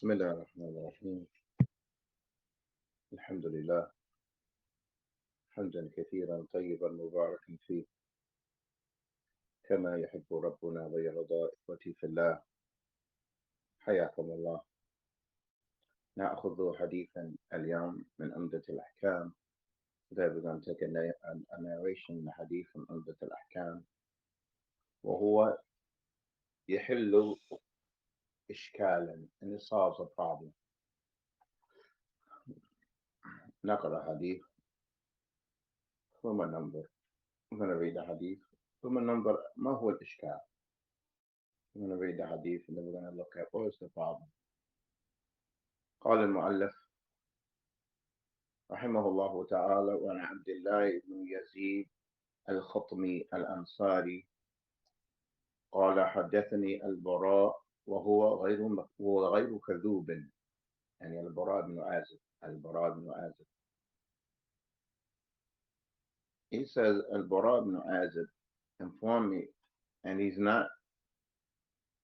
بسم الله الرحمن الرحيم. الحمد لله حمدا كثيرا طيبا مباركا فيه كما يحب ربنا ويرضى. إخوتي في الله، حياكم الله. نأخذ حديثا اليوم من عمدة الأحكام. Today we're going to take a narration من حديث من عمدة الأحكام، وهو يحل إشكالا and it solves a problem. نقرأ حديث ثم ننظر. We're going to read the hadith ثم ننظر ما هو الإشكال. We're going to read the hadith and then we're going to look at what is the problem. قال المؤلف رحمه الله تعالى: وعن عبد الله بن يزيد الخطمي الأنصاري قال: حدثني البراء وهو غير كذوب، يعني البراء بن عازب. He says البراء بن عازب informed me, and he's not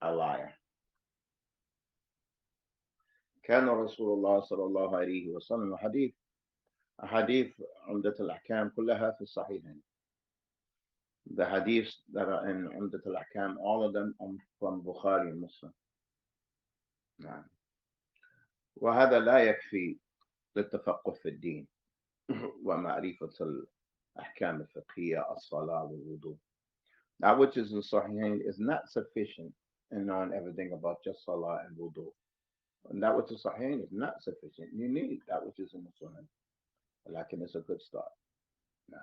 a liar. كان رسول الله صلى الله عليه وسلم أحاديث عمدة الأحكام كلها في الصحيحين. The hadiths that are in Umdatul Ahkam, all of them are from Bukhari and Muslim. نعم. وهذا لا يكفي للتفقه في الدين ومعرفة الأحكام الفقهية الصلاة والوضوء. That which is in Sahihain is not sufficient in knowing everything about just Salah and wudu. And that which is Sahihain is not sufficient. You need that which is in the Sunnah. Like, it's a good start. Nah,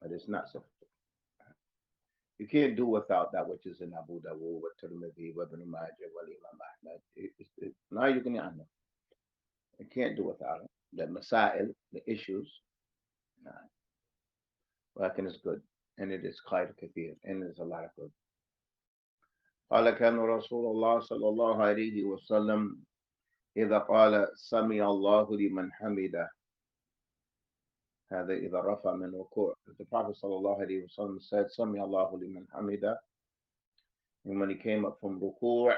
but it's not sufficient. You can't do without that which is in Abu Dawud, with Tirmidhi, with Ibn Majah, with Imam Ahmad. Now you can know. You can't do without it. The masail, the issues, nah. But it's good. And it is quite kathir. And there's a lot of good. قال كان رسول الله صلى الله عليه وسلم إذا قال سمع الله لمن حمده. هذا إذا رفع من ركوع. The Prophet صلى الله عليه وسلم said سمع الله لمن حمده. And when he came up from ركوع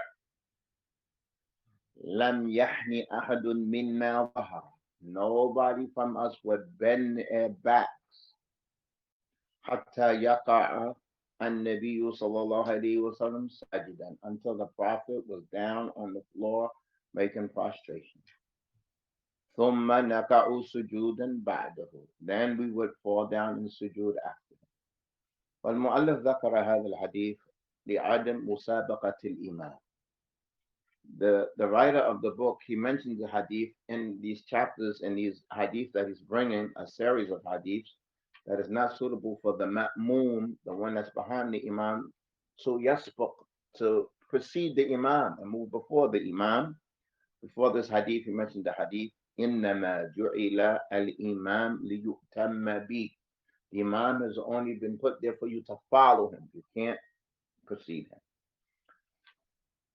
لم يحني أحد منا ظهر. Nobody from us would bend their backs حتى يقع النبي صلى الله عليه وسلم ساجدا, until the Prophet was down on the floor making prostration. ثم نقع سجودا بعده. Then we would fall down in sujood after. والمؤلف ذكر هذا الحديث لعدم مسابقة الإمام. The writer of the book, he mentions the hadith in these chapters, in these hadith that he's bringing, a series of hadiths that is not suitable for the ma'moom, the one that's behind the imam, to yasbaq, to precede the imam and move before the imam. Before this hadith, he mentioned the hadith, إِنَّمَا جُعِلَ الْإِمَامِ لِيُؤْتَمَّ بِهِ. The imam has only been put there for you to follow him. You can't precede him.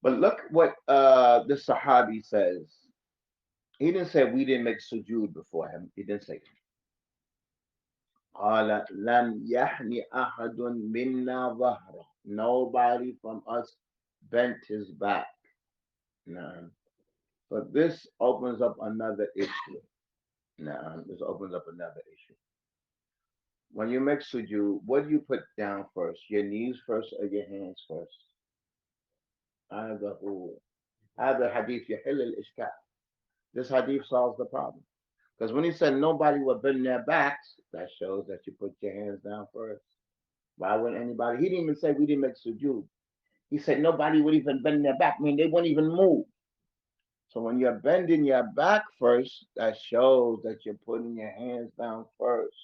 But look what the Sahabi says. He didn't say we didn't make sujood before him. He didn't say that. قال لم يحن أحد منا ظهره. Nobody from us bent his back. No. But this opens up another issue. No, this opens up another issue. When you make sujood, what do you put down first? Your knees first or your hands first? هذا hadith يحل الإشكال. This hadith solves the problem. Because when he said nobody would bend their backs, that shows that you put your hands down first. Why wouldn't anybody? He didn't even say we didn't make sujood. He said nobody would even bend their back. I mean, they wouldn't even move. So when you're bending your back first, that shows that you're putting your hands down first.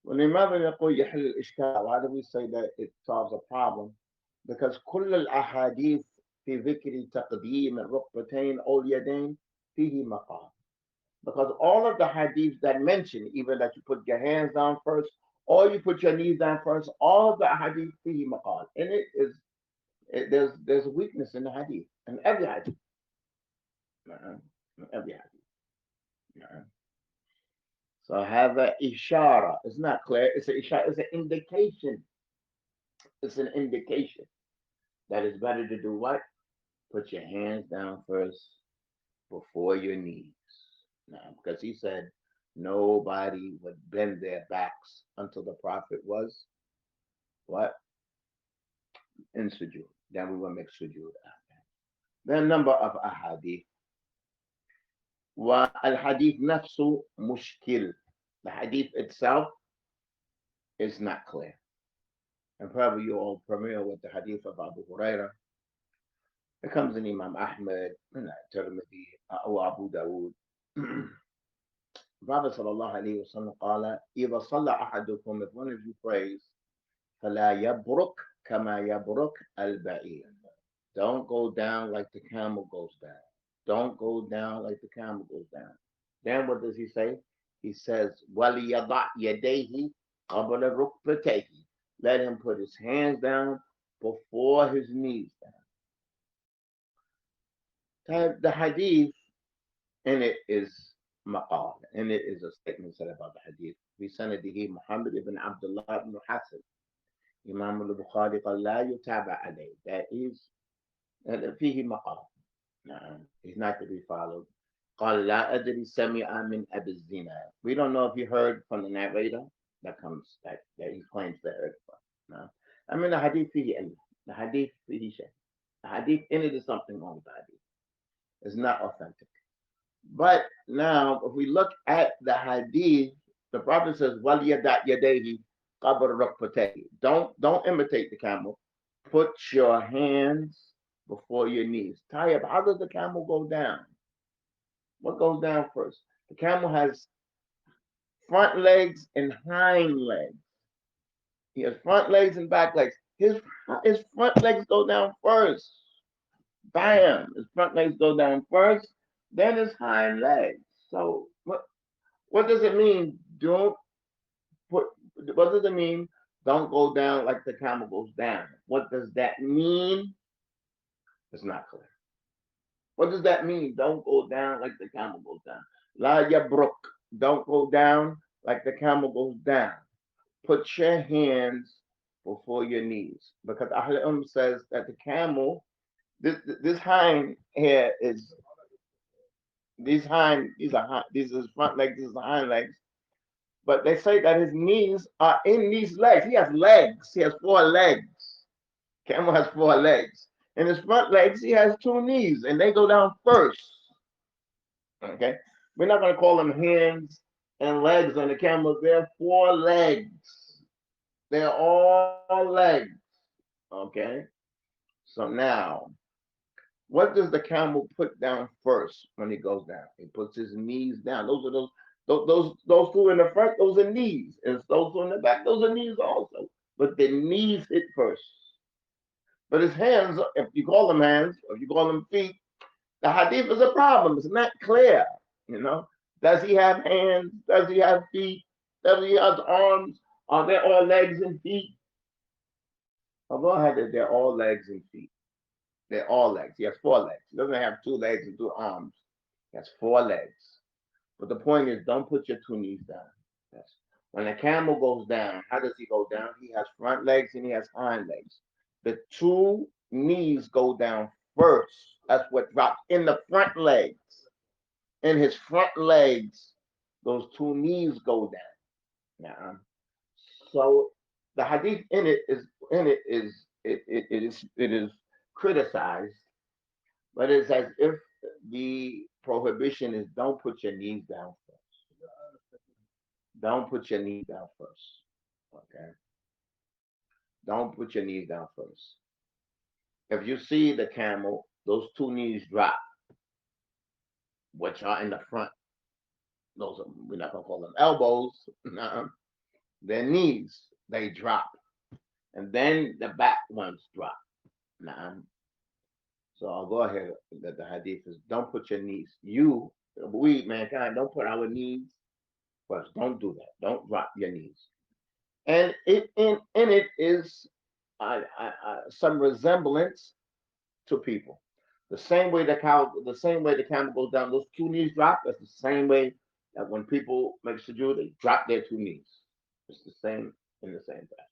ولماذا يقول يحل الإشكال? Why do we say that it solves a problem? Because كل الأحاديث في ذكر تقديم الركبتين أو اليدين فيه مقال. Because all of the hadiths that mention either that you put your hands down first or you put your knees down first, all of the hadith فيه مقال. And there's a weakness in the hadith, in every hadith. Every hadith. So have an ishara. It's not clear. It's an ishara. It's an indication. It's an indication that it's better to do what? put your hands down first before your knees. Now, because he said nobody would bend their backs until the Prophet was what? In sujood. Then we will make sujood after. There are a number of ahadith. والحديث نفسه مشكل. The hadith itself is not clear. And probably you're all familiar with the hadith of Abu Huraira. It comes in Imam Ahmed, Tirmidhi, or Abu Dawood. Prophet sallallahu alayhi wa sallam قال إذا صلى أحدكم, if one of you prays, فلا يبرك كما يبرك البعير. Don't go down like the camel goes down. Don't go down like the camel goes down. Then what does he say? He says, وَلِيَضَعْ يَدَيْهِ قَبْلَ رُكْبَتَيْهِ. Let him put his hands down before his knees down. The hadith in it is maqal, and it is a statement said about the hadith. بسنده محمد ibn Abdullah ibn Hassan. Imam al-Bukhari قال لا يتابع عليه. That is, فيه مقال. He's not to be followed. قال لا أدري سمع من أبي الزنا. We don't know if he heard from the narrator that he claims to heard from. No. I mean the hadith فيه علم. The hadith فيه شيء. The hadith in it is something wrong with the hadith. It's not authentic. But now, if we look at the hadith, the Prophet says, وَلْيَدَعْ يَدَيْهِ قَبْرَ رُكْبَتَيْهِ. Don't imitate the camel. Put your hands before your knees. Tayyib, how does the camel go down? What goes down first? The camel has front legs and hind legs. He has front legs and back legs. His front legs go down first. Bam! His front legs go down first, then his hind legs. So what does it mean? What does it mean? Don't go down like the camel goes down. What does that mean? It's not clear. What does that mean? Don't go down like the camel goes down. La yabruk. Don't go down like the camel goes down. Put your hands before your knees. Because Al-Imam says that the camel, this hind here is these are his front legs, these are the hind legs. But they say that his knees are in these legs. He has legs. He has 4 legs. Camel has 4 legs. In his front legs, he has 2 knees, and they go down first. Okay? We're not going to call them hands and legs on the camel. They're 4 legs. They're all legs. Okay? So now, what does the camel put down first when he goes down? He puts his knees down. Those are those 2 in the front, those are knees. And those 2 in the back, those are knees also. But the knees hit first. But his hands, if you call them hands, or if you call them feet, the hadith is a problem. It's not clear. Does he have hands? Does he have feet? Does he have arms? Are they all legs and feet? Allah had it, they're all legs and feet. They're all legs. He has 4 legs. He doesn't have 2 legs and 2 arms. He has 4 legs. But the point is, don't put your 2 knees down. When a camel goes down, how does he go down? He has front legs and he has hind legs. The 2 knees go down first. That's what drops in the front legs. In his front legs, those 2 knees go down. So the hadith in it is criticized, but it's as if the prohibition is don't put your knees down first. Don't put your knees down first. Okay? Don't put your knees down first. If you see the camel, those 2 knees drop, which are in the front. Those we're not gonna call them elbows. No, their knees, they drop. And then the back ones drop. So I'll go ahead that the hadith is don't put your knees. We, mankind, don't put our knees first. Don't do that. Don't drop your knees. And in it is some resemblance to people. The same way the camel goes down, those 2 knees drop. That's the same way that when people make sujood, they drop their 2 knees. It's the same in the same fashion.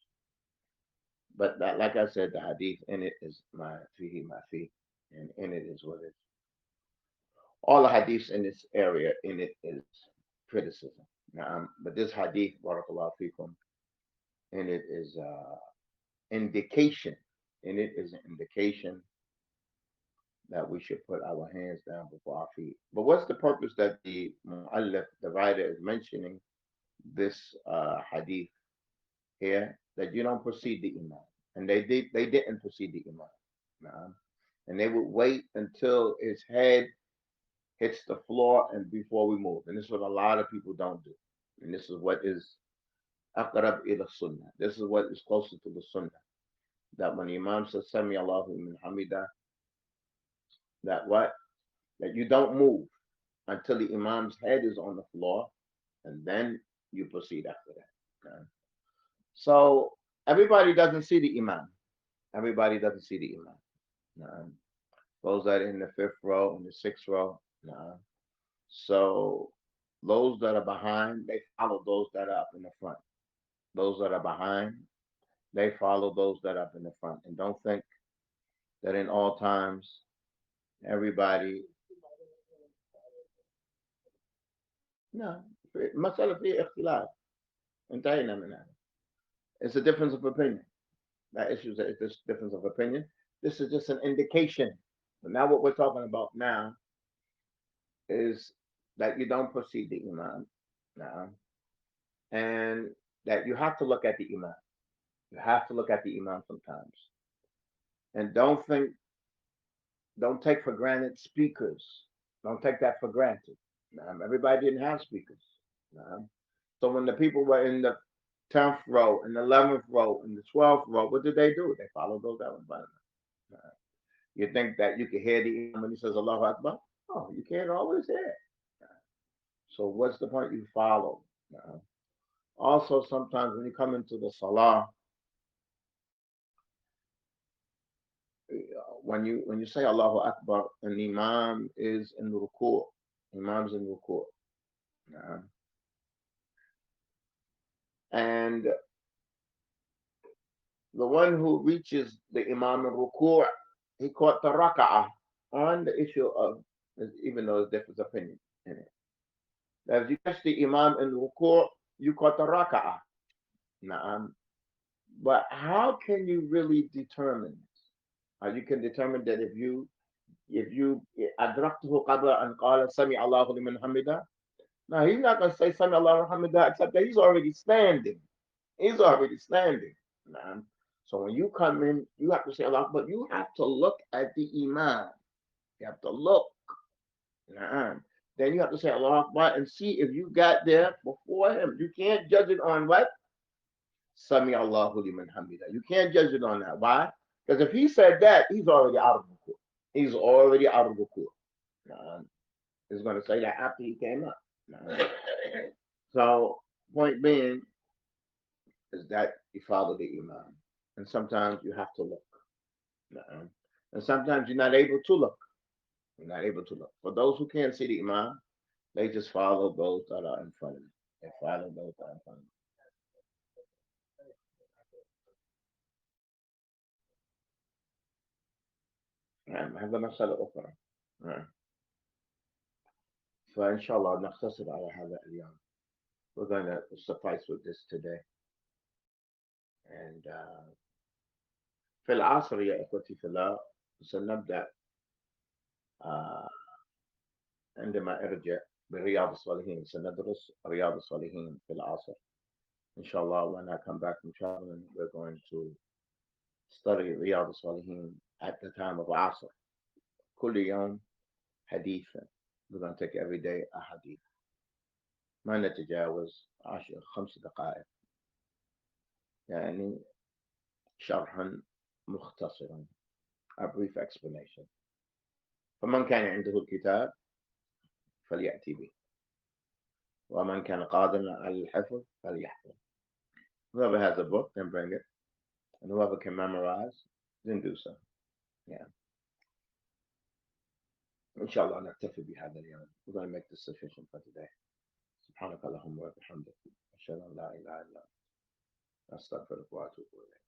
But like I said, the hadith in it is my fihi, my fi. and in it is what is. All the hadiths in this area, in it is criticism. Now, but this hadith, barakallahu fikum, in it is indication. In it is an indication that we should put our hands down before our feet. But what's the purpose that the mu'allif, the writer, is mentioning this hadith here? That you don't precede the imam, and they didn't precede the imam, nah. And they would wait until his head hits the floor and before we move. And this is what a lot of people don't do. And this is what is aqrab ila sunnah. This is what is closer to the sunnah. That when the imam says Sami Allahu liman hamida, that what? That you don't move until the imam's head is on the floor, and then you proceed after that. Okay? So everybody doesn't see the imam. Everybody doesn't see the imam. No. Those that are in the fifth row, in the sixth row. No. So those that are behind, they follow those that are up in the front. Those that are behind, they follow those that are up in the front. And don't think that in all times everybody. No, مسألة في اختلاف. انتهينا من هذا. It's a difference of opinion. That issue is this difference of opinion. This is just an indication. But now what we're talking about now is that you don't precede the imam now, and that you have to look at the imam. You have to look at the imam sometimes, and don't take for granted speakers. Don't take that for granted. Everybody didn't have speakers. So when the people were in the 10th row, in the 11th row, in the 12th row, what did they do? They followed those that were in front of them. You think that you can hear the imam when he says Allahu Akbar? Oh, you can't always hear. So what's the point? You follow. Also, sometimes when you come into the salah, when you say Allahu Akbar, and the imam is in the ruku', imam's in ruku', and the one who reaches the imam in ruku', he caught the raka'ah on the issue of, even though there's different opinion in it. That if you catch the imam in ruku', you caught the raka'ah. But how can you really determine this? You can determine that if you adraktuhu qabla an qala sami Allahu liman hamida. Now he's not going to say sami Allahu liman hamida except that he's already standing. He's already standing. So when you come in, you have to say Allah, but you have to look at the imam. You have to look. Then you have to say Allah Akbar and see if you got there before him. You can't judge it on what? Sami Allahu liman hamida. You can't judge it on that. Why? Because if he said that, he's already out of ruku'. He's already out of ruku'. He's going to say that after he came up. So, point being is that you follow the imam. And sometimes you have to look. And sometimes you're not able to look. You're not able to look. For those who can't see the imam, they just follow those that are in front of them. They follow those that are in front of them. هذا مسألة أخرى. فإن شاء الله نقتصر على هذا اليوم. We're going to suffice with this today. And في العصر يا إخوتي في الله سنبدأ عندما أرجع برياض الصالحين. سندرس رياض الصالحين في العصر. إن شاء الله when I come back from traveling, we're going to study رياض الصالحين at the time of Asr. كل يوم حديثا. We're going to take every day a hadith. ما نتجاوز 5 دقائق. يعني شرحا مختصرا. A brief explanation. فمن كان عنده الكتاب فليأتي به. ومن كان قادرا على الحفظ فليحفظ. Whoever has a book, then bring it. And whoever can memorize, then do so. Yeah. Inshallah, نكتفي بهذا اليوم. We're going to make this sufficient for today. سبحانك اللهم وبحمدك أشهد أن لا إله إلا أنت أستغفرك وأتوب إليك.